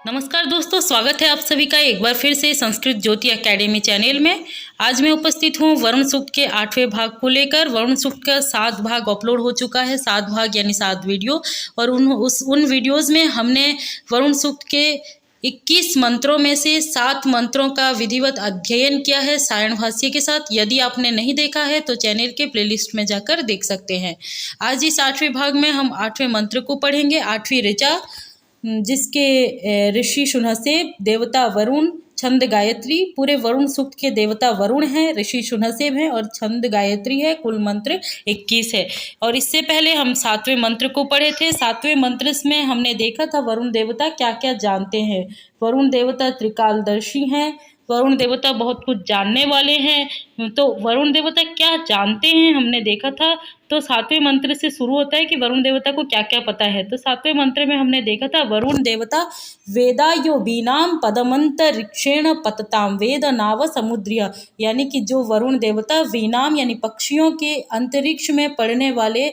नमस्कार दोस्तों, स्वागत है आप सभी का एक बार फिर से संस्कृत ज्योति एकेडमी चैनल में। आज मैं उपस्थित हूँ वरुण सूक्त के 8वें भाग को लेकर। वरुण सूक्त का 7 भाग अपलोड हो चुका है, 7 भाग यानी 7 वीडियो। और उन वीडियोज़ में हमने वरुण सूक्त के 21 मंत्रों में से 7 मंत्रों का विधिवत अध्ययन किया है सायण भाष्य के साथ। यदि आपने नहीं देखा है तो चैनल के प्लेलिस्ट में जाकर देख सकते हैं। आज इस 8वें भाग में हम 8वें मंत्र को पढ़ेंगे। 8वीं ऋचा, जिसके ऋषि शुनहसेब, देवता वरुण, छंद गायत्री। पूरे वरुण सूक्त के देवता वरुण हैं, ऋषि शुनहसेब हैं और छंद गायत्री है। कुल मंत्र 21 है। और इससे पहले हम 7वें मंत्र को पढ़े थे। 7वें मंत्र में हमने देखा था वरुण देवता क्या क्या जानते हैं। वरुण देवता त्रिकालदर्शी हैं, वरुण देवता बहुत कुछ जानने वाले हैं। तो वरुण देवता क्या जानते हैं हमने देखा था। तो 7वें मंत्र से शुरू होता है कि वरुण देवता को क्या क्या पता है। तो 7वें मंत्र में हमने देखा था वरुण देवता वेदायो बीनाम पदमंतरिक्षेण पतताम वेद नाव समुद्रिय, यानी कि जो वरुण देवता वीनाम यानी पक्षियों के अंतरिक्ष में पड़ने वाले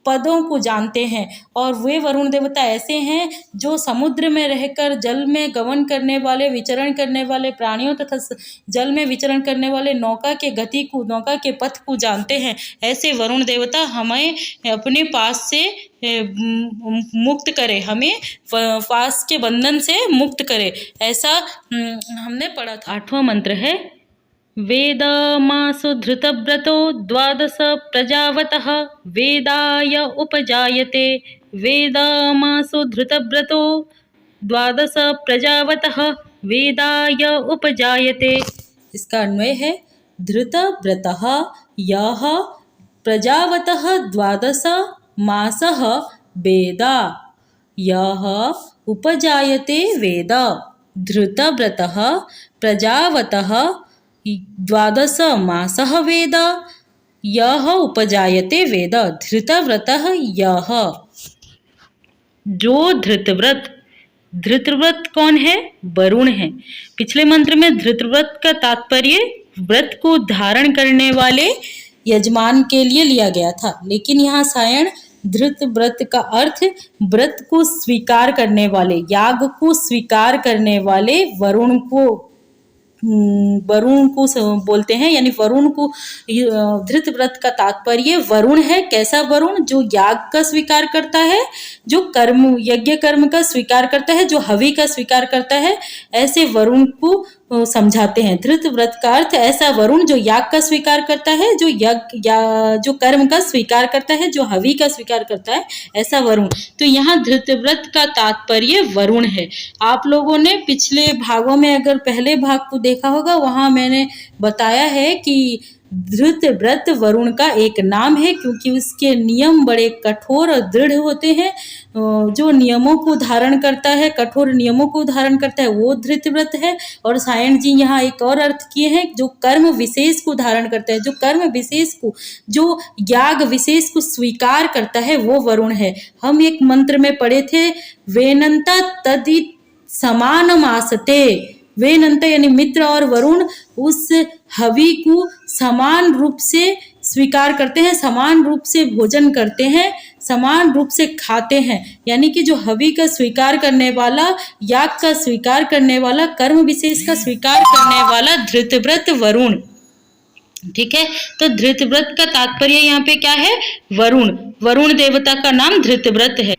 पदों को जानते हैं। और वे वरुण देवता ऐसे हैं जो समुद्र में रहकर जल में गमन करने वाले, विचरण करने वाले प्राणियों तथा जल में विचरण करने वाले नौका के गति को, नौका के पथ को जानते हैं। ऐसे वरुण देवता हमें अपने पास से मुक्त करे, हमें पास के बंधन से मुक्त करे, ऐसा हमने पढ़ा था। 8वां मंत्र है वेदमासु धृतव्रतो 12 प्रजावतः वेदाय उपजायते। वेदमासु धृतव्रतो 12 प्रजावतः वेदाय उपजायते। इसका अन्वय है धृतव्रतः यः प्रजावतः 12 मासः वेदा यः उपजायते वेद। धृतव्रतः प्रजावतः 12 मासः वेद यः उपजायते वेद। धृतव्रतः यः, जो धृतव्रत। धृतव्रत कौन है? वरुण है। पिछले मंत्र में धृतव्रत का तात्पर्य व्रत को धारण करने वाले यजमान के लिए लिया गया था, लेकिन यहाँ सायण धृत व्रत का अर्थ व्रत को स्वीकार करने वाले, याग को स्वीकार करने वाले वरुण को बोलते हैं। यानी वरुण को, धृत व्रत का तात्पर्य वरुण है। कैसा वरुण? जो याग का स्वीकार करता है, जो कर्म, यज्ञ कर्म का स्वीकार करता है, जो हवि का स्वीकार करता है, ऐसे वरुण को समझाते हैं। धृत व्रत का अर्थ ऐसा वरुण जो याग का स्वीकार करता है, जो यज्ञ या जो कर्म का स्वीकार करता है, जो हवि का स्वीकार करता है, ऐसा वरुण। तो यहाँ धृत व्रत का तात्पर्य वरुण है। आप लोगों ने पिछले भागों में अगर पहले भाग को देखा होगा, वहाँ मैंने बताया है कि धृत व्रत वरुण का एक नाम है, क्योंकि उसके नियम बड़े कठोर और दृढ़ होते हैं। जो नियमों को धारण करता है, कठोर नियमों को धारण करता है, वो धृत व्रत है। और सायण जी यहाँ एक और अर्थ किए हैं, जो कर्म विशेष को धारण करता है, जो कर्म विशेष को, जो याग विशेष को स्वीकार करता है, वो वरुण है। हम एक मंत्र में पढ़े थे वेनंता तदि समानमासते। वेनंत यानी मित्र और वरुण उस हवि को समान रूप से स्वीकार करते हैं, समान रूप से भोजन करते हैं, समान रूप से खाते हैं। यानी कि जो हवि का स्वीकार करने वाला, याग का स्वीकार करने वाला, कर्म विशेष का स्वीकार करने वाला धृतव्रत वरुण। ठीक है, तो धृतव्रत का तात्पर्य यहाँ पे क्या है? वरुण। वरुण देवता का नाम धृतव्रत है।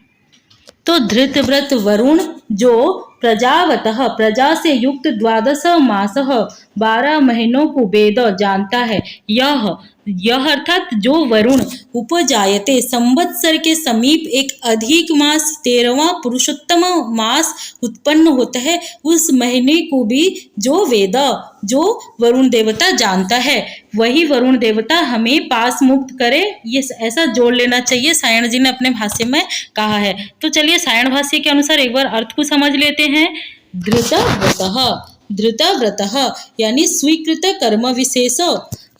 तो धृतव्रत वरुण जो प्रजावतः, प्रजा से युक्त 12 मासः 12 महीनों को वेद जानता है। यह अर्थात जो वरुण उपजायते, संवत्सर के समीप एक अधिक मास 13वां पुरुषोत्तम मास उत्पन्न होता है, उस महीने को भी जो वेद, जो वरुण देवता जानता है, वही वरुण देवता हमें पास मुक्त करे। ये ऐसा जोड़ लेना चाहिए, सायण जी ने अपने भाष्य में कहा है। तो चलिए सायण भाष्य के अनुसार एक बार अर्थ को समझ लेते हैं। धृतव्रतः, धृतव्रतः यानी स्वीकृत कर्म विशेष,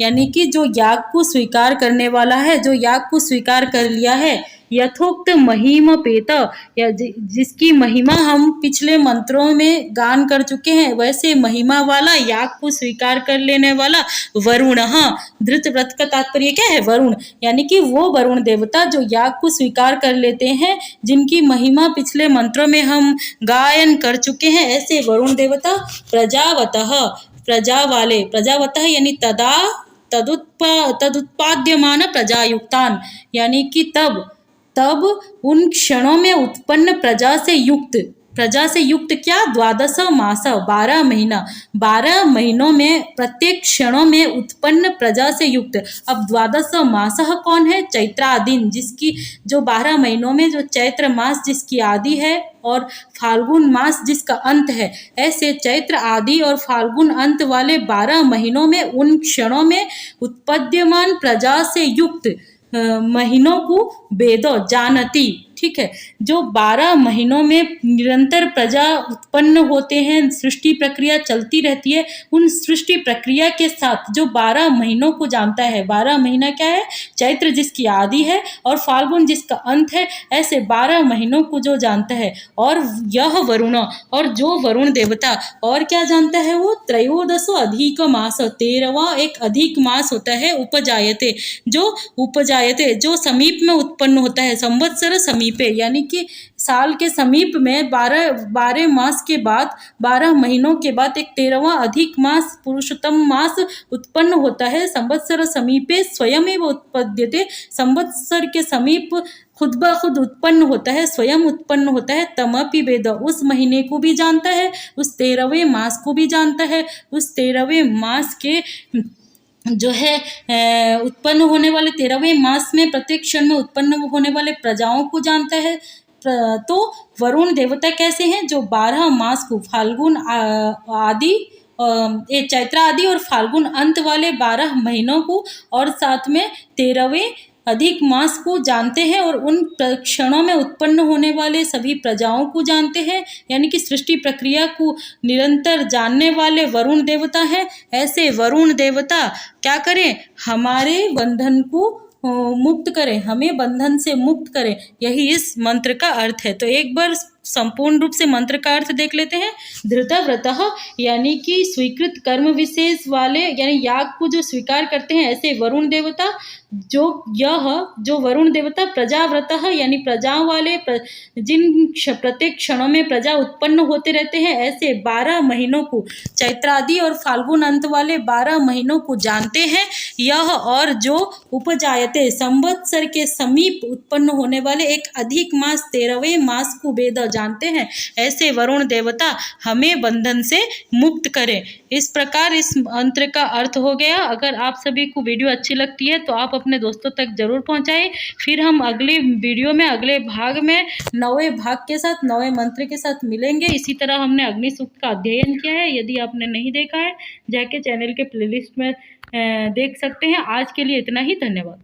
यानी कि जो याग को स्वीकार करने वाला है, जो याग को स्वीकार कर लिया है, यथोक्त महिम पेत, या जिसकी महिमा हम पिछले मंत्रों में गान कर चुके हैं, वैसे महिमा वाला याग को स्वीकार कर लेने वाला वरुण। धृतव्रत का तात्पर्य क्या है? वरुण, यानी कि वो वरुण देवता जो याग को स्वीकार कर लेते हैं, जिनकी महिमा पिछले मंत्रों में हम गायन कर चुके हैं, ऐसे वरुण देवता प्रजावतः, प्रजा वाले, प्रजावतः यानी तदुत्पाद्यमान प्रजायुक्तान, यानी कि तब उन क्षणों में उत्पन्न प्रजा से युक्त क्या? 12 मास, 12 महीना, 12 महीनों में प्रत्येक क्षणों में उत्पन्न प्रजा से युक्त। अब 12 मास कौन है? चैत्रादीन, जिसकी जो 12 महीनों में जो चैत्र मास जिसकी आदि है और फाल्गुन मास जिसका अंत है, ऐसे चैत्र आदि और फाल्गुन अंत वाले 12 महीनों में उन क्षणों में उत्पद्यमान प्रजा से युक्त महीनों को वेदो जानती। ठीक है, जो 12 महीनों में निरंतर प्रजा उत्पन्न होते हैं, सृष्टि प्रक्रिया चलती रहती है, उन सृष्टि प्रक्रिया के साथ जो 12 महीनों को जानता है, 12 महीना क्या है? चैत्र जिसकी आदि है और फाल्गुन जिसका अंत है, ऐसे 12 महीनों को जो जानता है, और यह वरुण, और जो वरुण देवता और क्या जानता है? वो त्रयोदशो अधिक मास, 13वां एक अधिक मास होता है, उपजायते, जो समीप में उत्पन्न होता है, संवत्सर समीपे, यानी कि साल के समीप में 12 मास के बाद, 12 महीनों के बाद एक 13वां अधिक मास, पुरुषोत्तम मास उत्पन्न होता है। संवत्सर समीपे स्वयमेव उत्पद्यते, संवत्सर के समीप खुद ब खुद उत्पन्न होता है, स्वयं उत्पन्न होता है। तमपि वेद, उस महीने को भी जानता है, उस 13वें मास को भी जानता है, उस 13वें मास के जो है उत्पन्न होने वाले 13वें मास में प्रत्येक क्षण में उत्पन्न होने वाले प्रजाओं को जानता है। तो वरुण देवता कैसे हैं? जो 12 मास को, फाल्गुन आदि, चैत्र आदि और फाल्गुन अंत वाले 12 महीनों को और साथ में 13वें अधिक मास को जानते हैं और उन क्षणों में उत्पन्न होने वाले सभी प्रजाओं को जानते हैं, यानी कि सृष्टि प्रक्रिया को निरंतर जानने वाले वरुण देवता हैं। ऐसे वरुण देवता क्या करें? हमारे बंधन को मुक्त करें, हमें बंधन से मुक्त करें, यही इस मंत्र का अर्थ है। तो एक बार संपूर्ण रूप से मंत्र का अर्थ देख लेते हैं। धृतव्रतः यानी कि स्वीकृत कर्म विशेष वाले, यानी याग को जो स्वीकार करते हैं, ऐसे वरुण देवता, जो वरुण देवता प्रजाव्रतः यानी प्रजाओं वाले, जिन प्रत्येक क्षणों में प्रजा उत्पन्न होते रहते हैं, ऐसे 12 महीनों को, चैत्रादि और फाल्गुन अंत वाले 12 महीनों को जानते हैं। यह और जो उपजायते, संवत्सर के समीप उत्पन्न होने वाले एक अधिक मास 13वें मास को वेद जानते हैं, ऐसे वरुण देवता हमें बंधन से मुक्त करें। इस प्रकार इस मंत्र का अर्थ हो गया। अगर आप सभी को वीडियो अच्छी लगती है तो आप अपने दोस्तों तक जरूर पहुंचाएं। फिर हम अगले वीडियो में, अगले भाग में 9वें भाग के साथ, 9वें मंत्र के साथ मिलेंगे। इसी तरह हमने अग्नि सूक्त का अध्ययन किया है। यदि आपने नहीं देखा है, जाके चैनल के प्लेलिस्ट में देख सकते हैं। आज के लिए इतना ही, धन्यवाद।